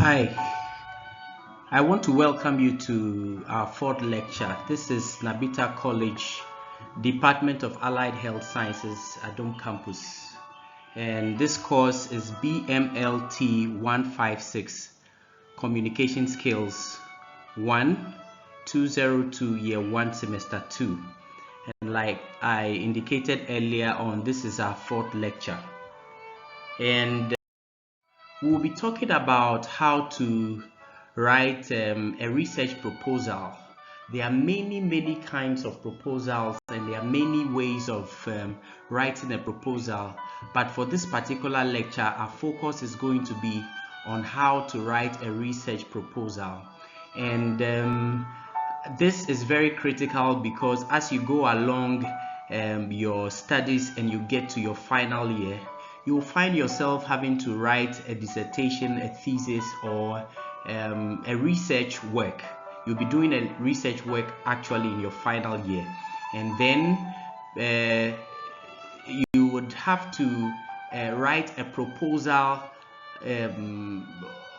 Hi, I want to welcome you to our fourth lecture. This is Nabita College, Department of Allied Health Sciences, Adom Campus. And this course is BMLT 156, Communication Skills 1, 202, Year 1, Semester 2. And like I indicated earlier on, this is our fourth lecture. And we'll be talking about how to write a research proposal. There are many kinds of proposals, and there are many ways of writing a proposal, but for this particular lecture our focus is going to be on how to write a research proposal. And this is very critical because as you go along your studies and you get to your final year, you will find yourself having to write a dissertation, a thesis, or a research work. You'll be doing a research work actually in your final year, and then you would have to write a proposal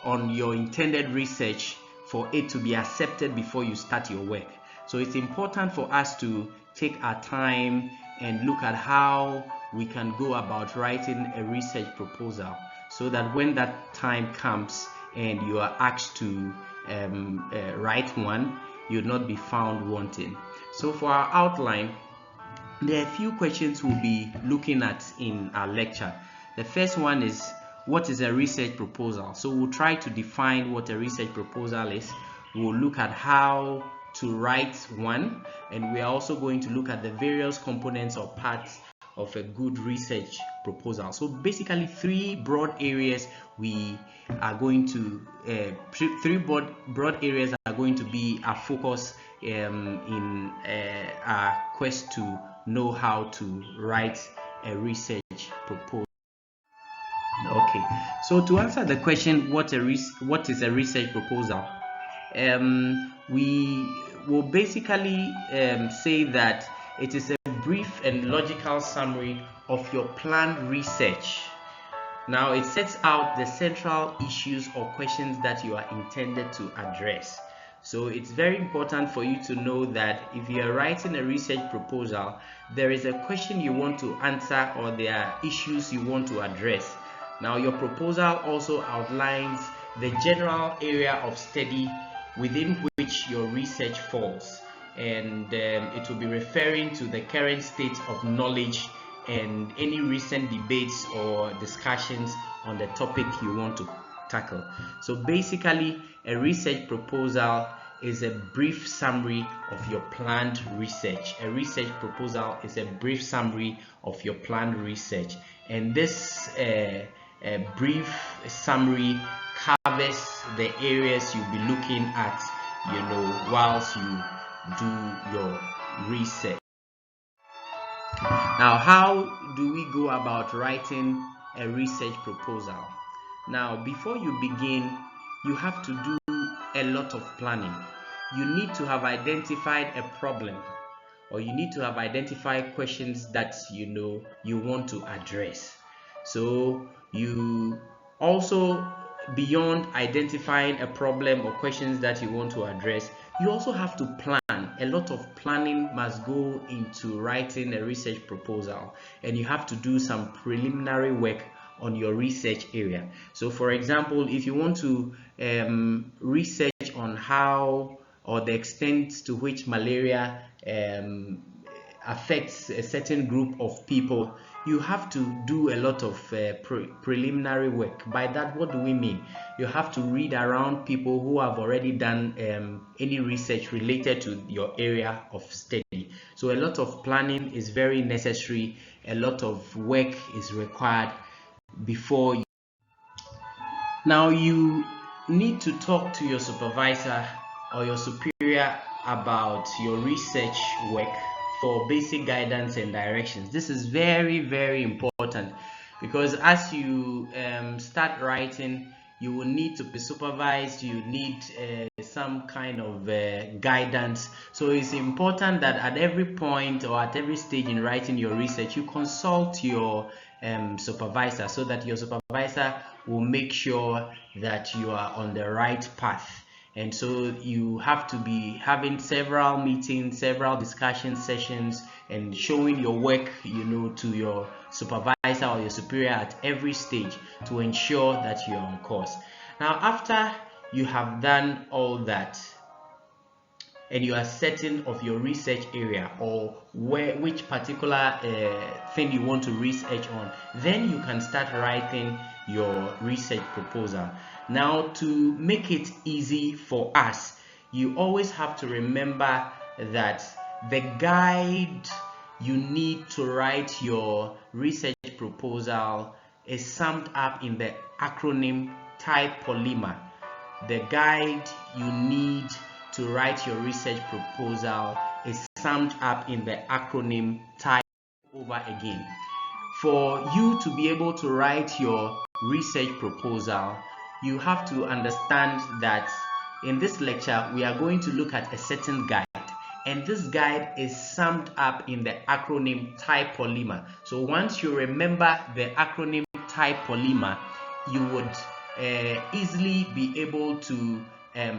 on your intended research for it to be accepted before you start your work. So it's important for us to take our time and look at how we can go about writing a research proposal, so that when that time comes and you are asked to write one, you'll not be found wanting. So for our outline, there are a few questions we'll be looking at in our lecture. The first one is, what is a research proposal? So we'll try to define what a research proposal is. We'll look at how to write one, and we are also going to look at the various components or parts of a good research proposal. So basically three broad areas we are going to broad areas are going to be our focus in our quest to know how to write a research proposal. Okay, so to answer the question, what is a research proposal, we will basically say that it is a brief and logical summary of your planned research. Now it sets out the central issues or questions that you are intended to address. So it's very important for you to know that if you are writing a research proposal, there is a question you want to answer or there are issues you want to address. Now your proposal also outlines the general area of study within which your research falls, and it will be referring to the current state of knowledge and any recent debates or discussions on the topic you want to tackle. So basically a research proposal is a brief summary of your planned research. A research proposal is a brief summary of your planned research, and this brief summary covers the areas you'll be looking at, whilst you do your research. Now, how do we go about writing a research proposal? Now, before you begin, you have to do a lot of planning. You need to have identified a problem, or you need to have identified questions that you want to address. So you also, beyond identifying a problem or questions that you want to address, you also have to plan. A lot of planning must go into writing a research proposal, and you have to do some preliminary work on your research area. So for example, if you want to research on how or the extent to which malaria affects a certain group of people, you have to do a lot of preliminary work. By that, what do we mean? You have to read around people who have already done any research related to your area of study. So a lot of planning is very necessary. A lot of work is required before you. Now you need to talk to your supervisor or your superior about your research work for basic guidance and directions. This is very important, because as you start writing, you will need to be supervised. You need some kind of guidance. So it's important that at every point or at every stage in writing your research, you consult your supervisor, so that your supervisor will make sure that you are on the right path. And so you have to be having several meetings, several discussion sessions, and showing your work, to your supervisor or your superior at every stage to ensure that you're on course. Now, after you have done all that, and you are certain of your research area or which particular thing you want to research on, then you can start writing your research proposal. Now, to make it easy for us, you always have to remember that the guide you need to write your research proposal is summed up in the acronym TIE-Polymer. The guide you need to write your research proposal is summed up in the acronym TIE over again. For you to be able to write your research proposal, you have to understand that in this lecture we are going to look at a certain guide, and this guide is summed up in the acronym TIE-Polymer. So once you remember the acronym TIE-Polymer, you would easily be able to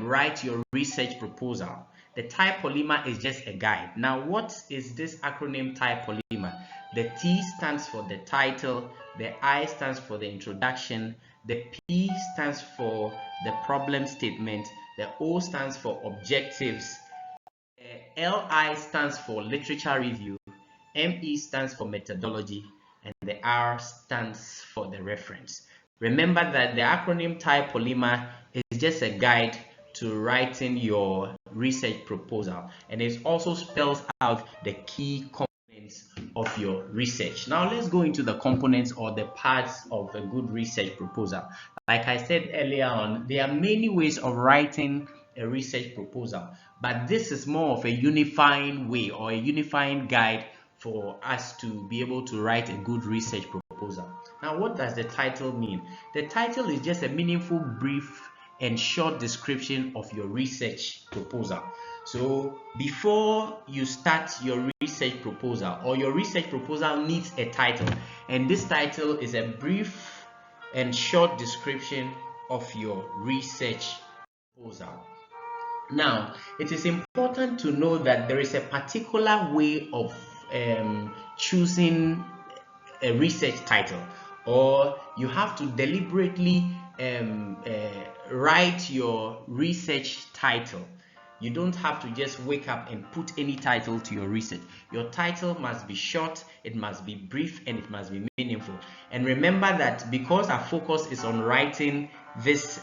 write your research proposal. The TIE-Polymer is just a guide. Now, what is this acronym TIE-Polymer? The T stands for the title, the I stands for the introduction, the P stands for the problem statement, the O stands for objectives, LI stands for literature review, ME stands for methodology, and the R stands for the reference. Remember that the acronym TIE-Polymer is just a guide to writing your research proposal, and it also spells out the key components of your research. Now let's go into the components or the parts of a good research proposal. Like I said earlier on, there are many ways of writing a research proposal, but this is more of a unifying way or a unifying guide for us to be able to write a good research proposal. Now, what does the title mean? The title is just a meaningful, brief, and short description of your research proposal. So before you start your research proposal, or your research proposal needs a title, and this title is a brief and short description of your research proposal. Now, it is important to know that there is a particular way of choosing a research title, or you have to deliberately write your research title. You don't have to just wake up and put any title to your research. Your title must be short, it must be brief, and it must be meaningful. And remember that because our focus is on writing this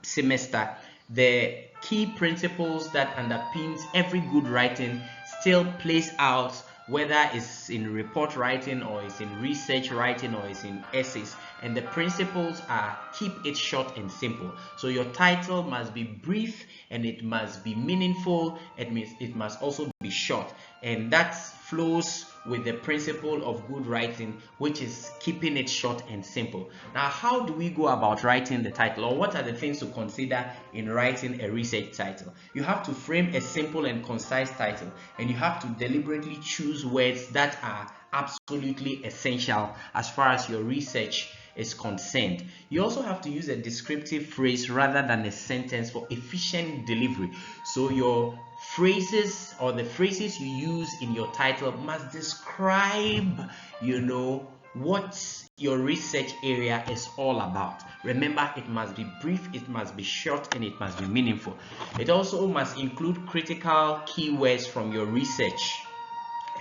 semester, the key principles that underpins every good writing still plays out, whether it's in report writing or it's in research writing or it's in essays. And the principles are keep it short and simple. So your title must be brief and it must be meaningful. It must also be short, and that flows with the principle of good writing, which is keeping it short and simple. Now, how do we go about writing the title, or what are the things to consider in writing a research title? You have to frame a simple and concise title, and you have to deliberately choose words that are absolutely essential as far as your research is concerned. You also have to use a descriptive phrase rather than a sentence for efficient delivery. So your phrases, or the phrases you use in your title, must describe, what your research area is all about. Remember, it must be brief, it must be short, and it must be meaningful. It also must include critical keywords from your research,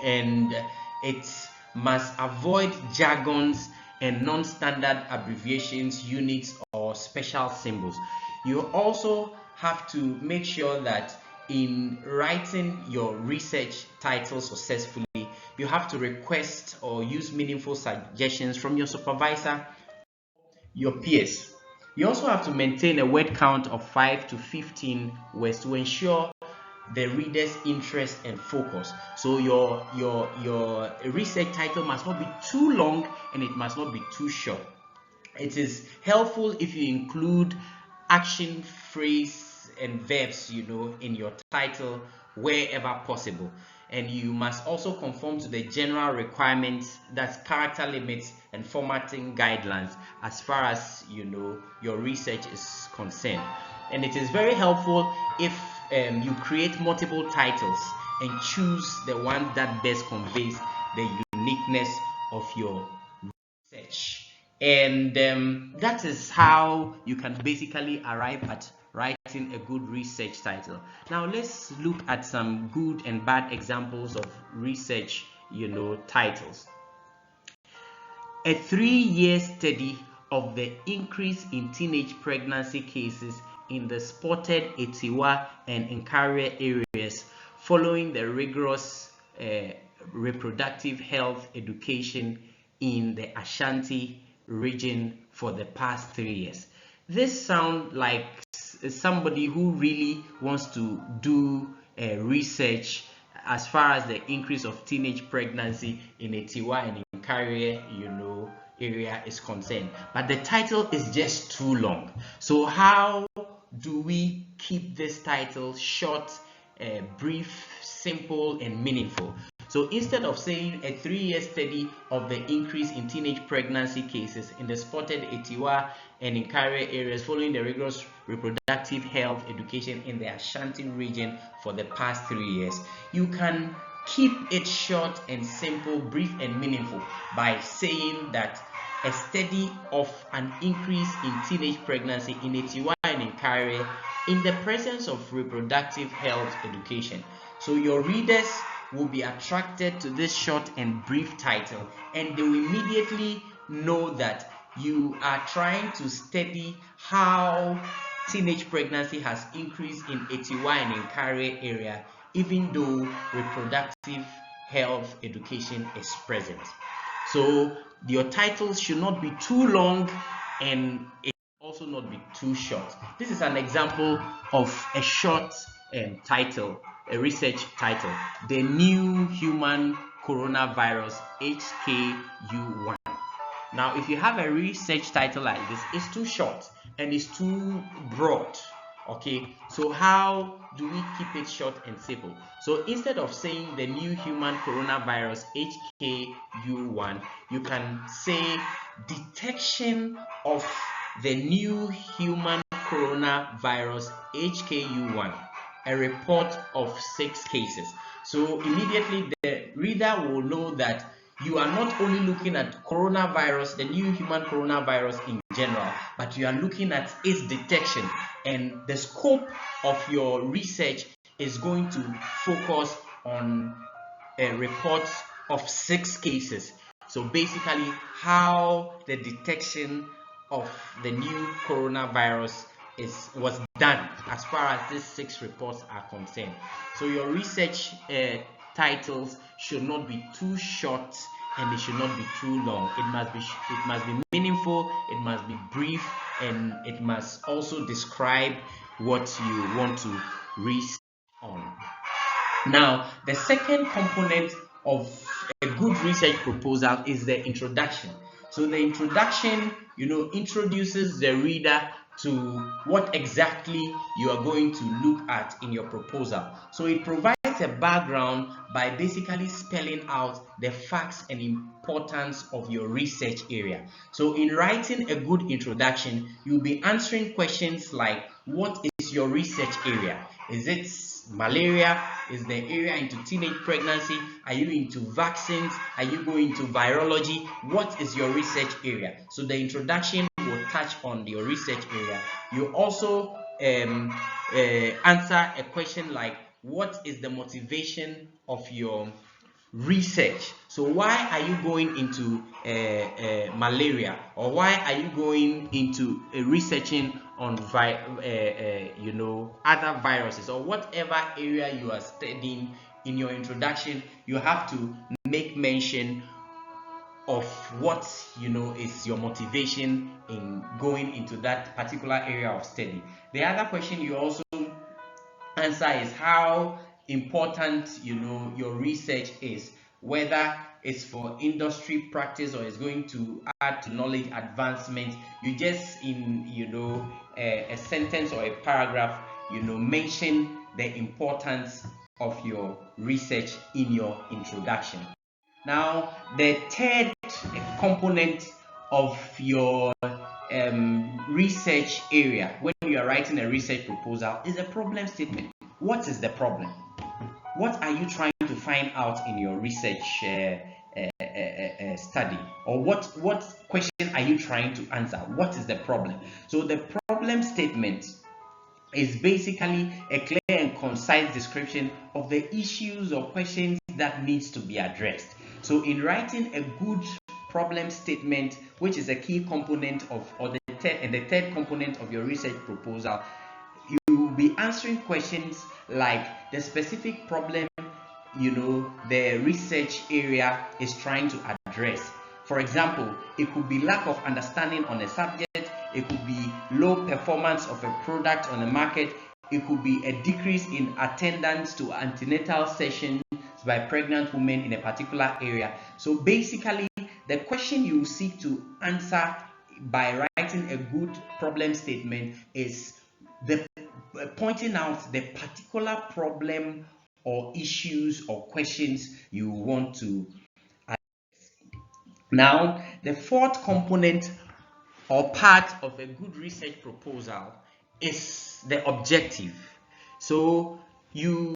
and it must avoid jargons and non-standard abbreviations, units, or special symbols. You also have to make sure that in writing your research title successfully, you have to request or use meaningful suggestions from your supervisor, your peers. You also have to maintain a word count of 5 to 15 words to ensure the reader's interest and focus. So your research title must not be too long and it must not be too short. It is helpful if you include action, phrase, and verbs, in your title wherever possible. and you must also conform to the general requirements, that's character limits and formatting guidelines, as far as your research is concerned. And it is very helpful if you create multiple titles and choose the one that best conveys the uniqueness of your research. And that is how you can basically arrive at writing a good research title. Now let's look at some good and bad examples of research titles. A 3-year study of the increase in teenage pregnancy cases in the Spotted, Etiwa, and Nkari areas following the rigorous reproductive health education in the Ashanti region for the past 3 years. This sounds like somebody who really wants to do research as far as the increase of teenage pregnancy in Etiwa and in Nkari, area is concerned. But the title is just too long. So how do we keep this title short, brief, simple, and meaningful? So instead of saying a 3-year study of the increase in teenage pregnancy cases in the Spotted, Etiwa, and Nkari areas following the rigorous reproductive health education in the Ashanti region for the past 3 years, you can keep it short and simple, brief and meaningful by saying that a study of an increase in teenage pregnancy in Etiwa and Nkari in the presence of reproductive health education. So your readers will be attracted to this short and brief title, and they will immediately know that you are trying to study how teenage pregnancy has increased in Etiwa and Nkari area, even though reproductive health education is present. So your titles should not be too long, and it should also not be too short. This is an example of a short title, a research title: the new human coronavirus HKU1. Now, if you have a research title like this, it's too short and it's too broad. Okay, so how do we keep it short and simple? So instead of saying the new human coronavirus HKU1, you can say detection of the new human coronavirus HKU1, a report of 6 cases. So immediately the reader will know that you are not only looking at coronavirus, the new human coronavirus in general, but you are looking at its detection, and the scope of your research is going to focus on a report of 6 cases. So basically how the detection of the new coronavirus was done as far as these 6 reports are concerned. So your research titles should not be too short and it should not be too long. It must be meaningful, it must be brief, and it must also describe what you want to research on. Now, the second component of a good research proposal is the introduction. So the introduction, introduces the reader to what exactly you are going to look at in your proposal. So it provides a background by basically spelling out the facts and importance of your research area. So in writing a good introduction, you'll be answering questions like, what is your research area? Is it malaria? Is the area into teenage pregnancy? Are you into vaccines? Are you going into virology? What is your research area? So the introduction will touch on your research area. You also answer a question like, what is the motivation of your research? So why are you going into malaria, or why are you going into researching on other viruses, or whatever area you are studying? In your introduction, you have to make mention of what is your motivation in going into that particular area of study. The other question you also answer is how important your research is, whether it's for industry practice or it's going to add to knowledge advancement. You just in a sentence or a paragraph mention the importance of your research in your introduction. Now, the third component of your research area when you are writing a research proposal is a problem statement. What is the problem? What are you trying to find out in your research study? Or what question are you trying to answer? What is the problem? So the problem statement is basically a clear and concise description of the issues or questions that needs to be addressed. So in writing a good problem statement, which is a key component of, or the third component of your research proposal, you will be answering questions like the specific problem the research area is trying to address. For example, it could be lack of understanding on a subject, it could be low performance of a product on the market, it could be a decrease in attendance to antenatal sessions by pregnant women in a particular area. So basically, the question you seek to answer by writing a good problem statement is pointing out the particular problem or issues or questions you want to address. Now, the fourth component or part of a good research proposal is the objective. So you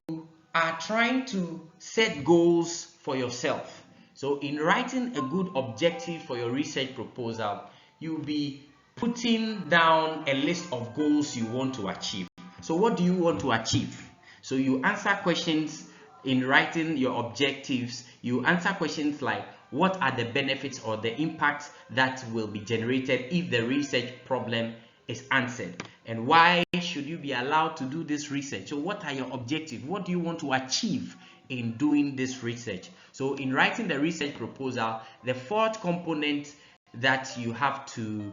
are trying to set goals for yourself. So in writing a good objective for your research proposal, you'll be putting down a list of goals you want to achieve. So what do you want to achieve? So you answer questions in writing your objectives. You answer questions like, what are the benefits or the impacts that will be generated if the research problem is answered? And why should you be allowed to do this research? So what are your objectives? What do you want to achieve in doing this research? So in writing the research proposal, the fourth component that you have to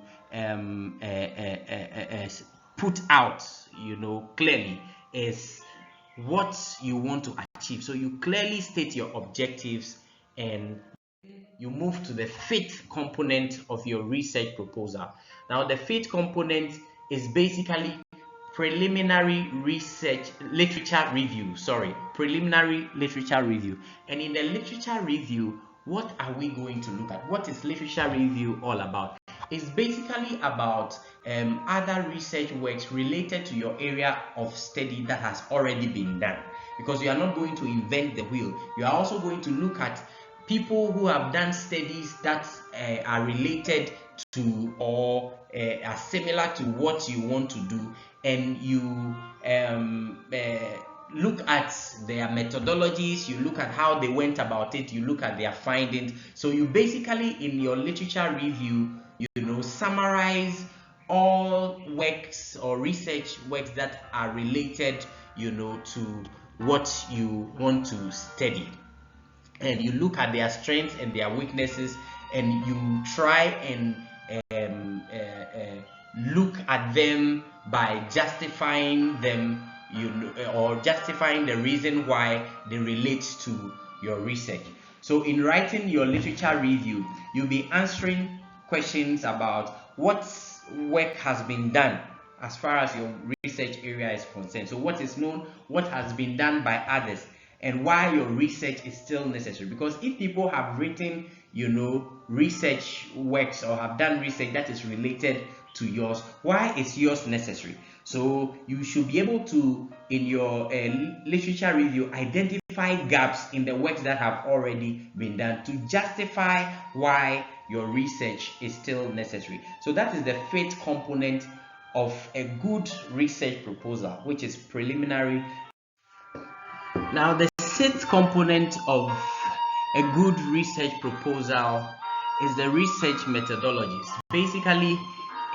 put out, clearly is what you want to achieve. So you clearly state your objectives, and you move to the fifth component of your research proposal. Now, the fifth component is basically preliminary literature review. And in the literature review, what are we going to look at? What is literature review all about? It's basically about other research works related to your area of study that has already been done, because you are not going to invent the wheel. You are also going to look at people who have done studies that are related to or are similar to what you want to do, and you look at their methodologies, you look at how they went about it, you look at their findings. So you basically, in your literature review, summarize all works or research works that are related to what you want to study, and you look at their strengths and their weaknesses, and you try and look at them by justifying them, or justifying the reason why they relate to your research. So in writing your literature review, you'll be answering questions about what work has been done as far as your research area is concerned. So what is known, what has been done by others, and why your research is still necessary. Because if people have written research works or have done research that is related to yours, why is yours necessary? So you should be able to, in your literature review, identify gaps in the works that have already been done to justify why your research is still necessary. So that is the fifth component of a good research proposal, which is preliminary. Now, the sixth component of a good research proposal is the research methodologies. Basically,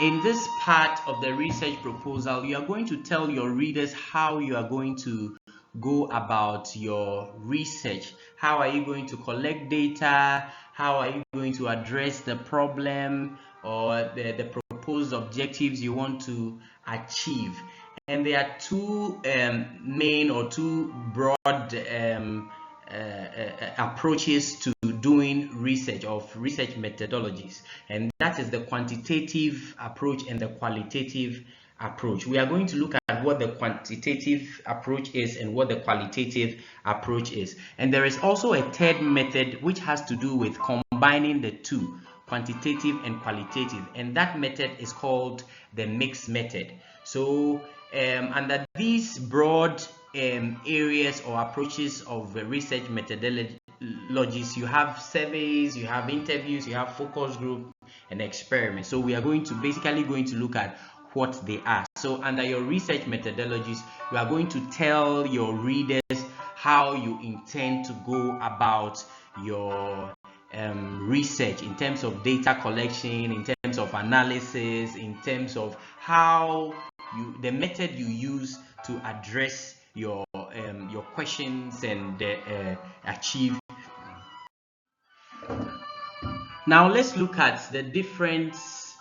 in this part of the research proposal, you are going to tell your readers how you are going to go about your research. How are you going to collect data? How are you going to address the problem or the proposed objectives you want to achieve? And there are two main or two broad approaches to doing research, of research methodologies, and that is the quantitative approach and the qualitative approach. We are going to look at what the quantitative approach is and what the qualitative approach is. And there is also a third method which has to do with combining the two, quantitative and qualitative, and that method is called the mixed method. So under these broad areas or approaches of research methodologies, you have surveys, you have interviews, you have focus group and experiments. So we are basically going to look at what they are. So under your research methodologies, you are going to tell your readers how you intend to go about your research in terms of data collection, in terms of analysis, in terms of how the method you use to address your questions and achieve. Now let's look at the difference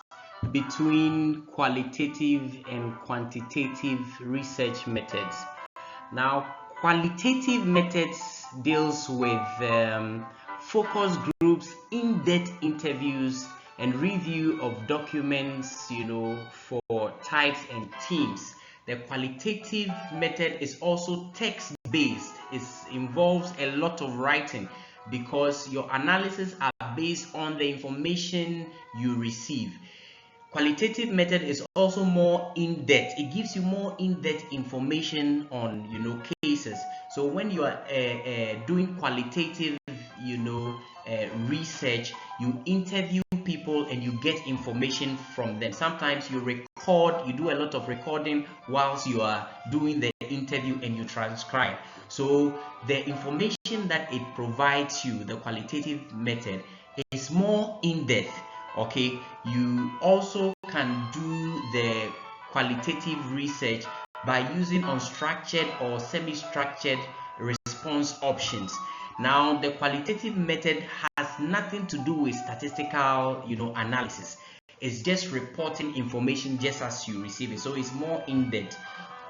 between qualitative and quantitative research methods. Now, qualitative methods deals with focus groups, in-depth interviews, and review of documents, for types and themes. The qualitative method is also text-based. It involves a lot of writing because your analysis are based on the information you receive. Qualitative method is also more in-depth. It gives you more in-depth information on cases. So when you are doing qualitative research, you interview people and you get information from them. Sometimes you do a lot of recording whilst you are doing the interview and you transcribe. So the information that it provides you, the qualitative method, is more in-depth. Okay, you also can do the qualitative research by using unstructured or semi-structured response options. Now, the qualitative method has nothing to do with statistical, analysis. It's just reporting information just as you receive it. So it's more in-depth,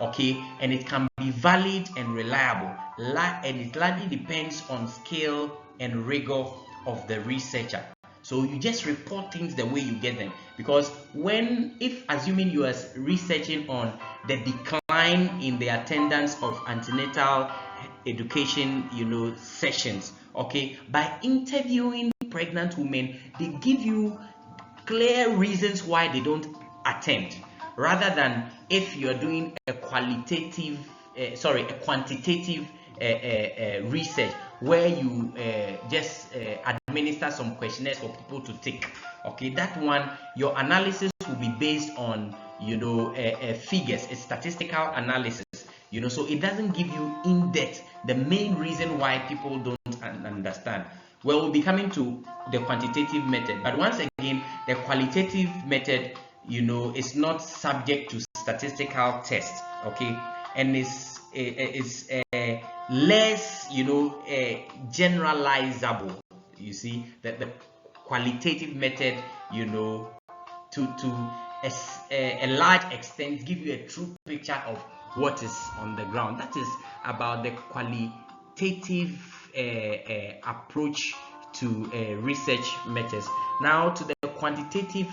okay, and it can be valid and reliable, and it largely depends on skill and rigor of the researcher. So you just report things the way you get them, because assuming you are researching on the decline in the attendance of antenatal education sessions, okay, by interviewing pregnant women, they give you clear reasons why they don't attend, rather than if you're doing a quantitative research where you just administer some questionnaires for people to take. Okay, that one, your analysis will be based on figures, a statistical analysis. So it doesn't give you in-depth the main reason why people don't understand. Well, we'll be coming to the quantitative method, but once again, the qualitative method is not subject to statistical tests, okay, and it's less generalizable. You see that the qualitative method to a large extent give you a true picture of what is on the ground. That is about the qualitative approach to research methods. Now to the quantitative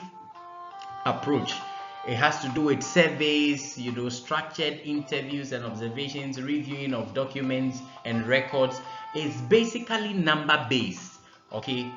approach, it has to do with surveys, structured interviews and observations, reviewing of documents and records. It's basically number based. Okay,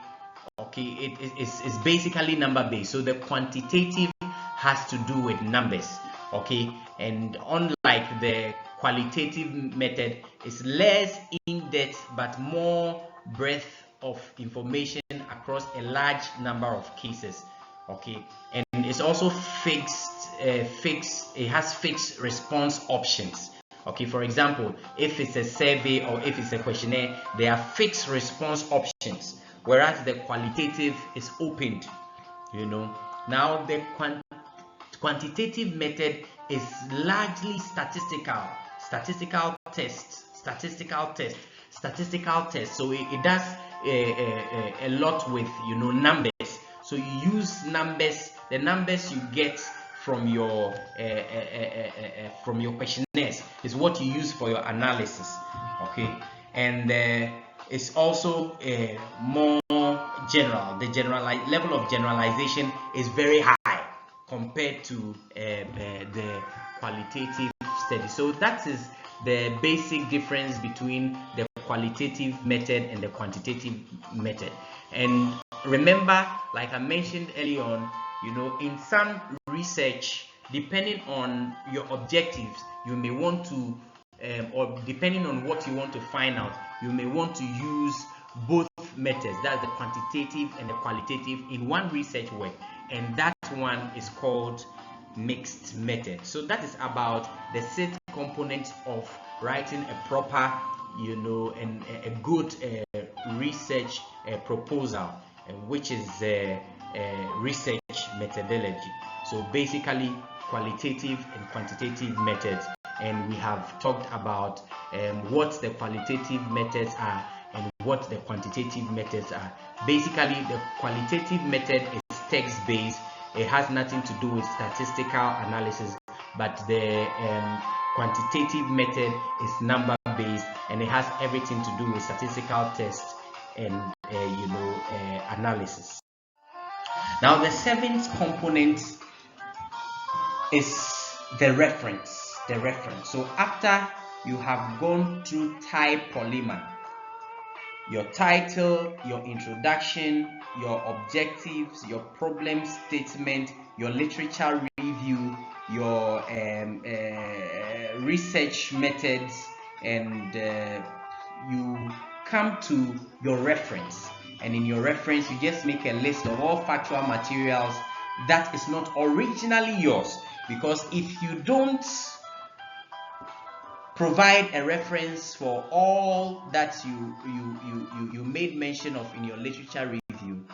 it's basically number based. So the quantitative has to do with numbers. Okay, and unlike the qualitative method, it's less in-depth but more breadth of information across a large number of cases. Okay, and it's also fixed. It has fixed response options. Okay, for example, if it's a survey or if it's a questionnaire, there are fixed response options, whereas the qualitative is opened. Now the quantitative method is largely statistical test. So it does a lot with numbers. So you use numbers. The numbers you get from your questionnaires is what you use for your analysis. Okay, and it's also more general. The level of generalization is very high compared to the qualitative study. So that is the basic difference between the qualitative method and the quantitative method. And remember, like I mentioned earlier on, in some research, depending on your objectives, you may want to or depending on what you want to find out, you may want to use both methods, that's the quantitative and the qualitative, in one research work, and that one is called mixed method. So that is about the 6 components of writing a proper and a good research proposal, which is research methodology. So basically qualitative and quantitative methods, and we have talked about what the qualitative methods are and what the quantitative methods are. Basically, the qualitative method is text-based. It has nothing to do with statistical analysis, but the quantitative method is number-based, and it has everything to do with statistical tests and analysis. Now, the 7th component is the reference. So after you have gone through type polymer, your title, your introduction, your objectives, your problem statement, your literature review, your research methods, and you come to your reference. And in your reference, you just make a list of all factual materials that is not originally yours. Because if you don't provide a reference for all that you made mention of in your literature review,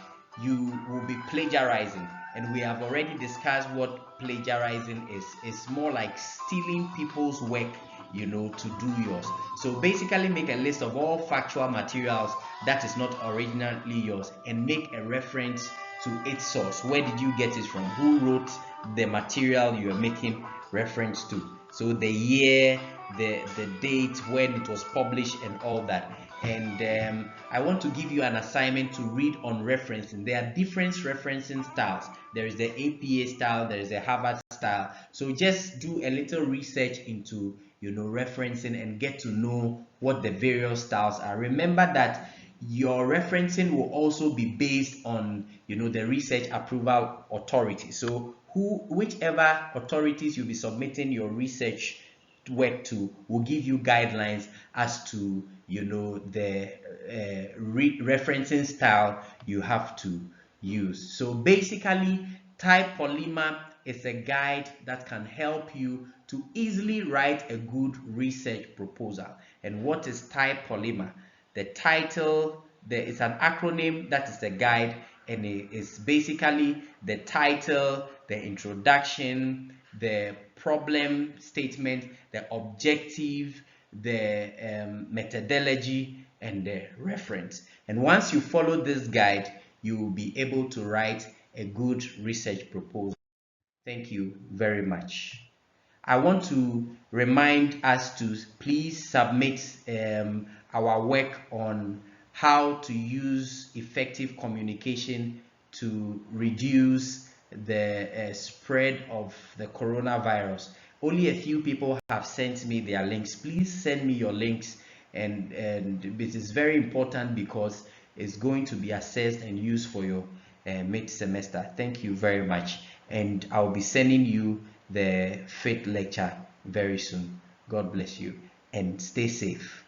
you will be plagiarizing. And we have already discussed what plagiarizing is. It's more like stealing people's work, to do yours. So basically make a list of all factual materials that is not originally yours and make a reference to its source. Where did you get it from? Who wrote the material you are making reference to? So the year, the date when it was published, and all that. And I want to give you an assignment to read on referencing. There are different referencing styles. There is the APA style, there is the Harvard style. So just do a little research into referencing and get to know what the various styles are. Remember that your referencing will also be based on the research approval authority. So whichever authorities you'll be submitting your research work to will give you guidelines as to the referencing style you have to use. So basically, type polymer is a guide that can help you to easily write a good research proposal. And what is type polymer? The title, there is an acronym that is the guide, and it is basically the title, the introduction, the problem statement, the objective, the methodology, and the reference. And once you follow this guide, you will be able to write a good research proposal. Thank you very much. I want to remind us to please submit our work on how to use effective communication to reduce the spread of the coronavirus. Only a few people have sent me their links. Please send me your links, and it is very important because it's going to be assessed and used for your mid-semester. Thank you very much, and I'll be sending you the 5th lecture very soon. God bless you and stay safe.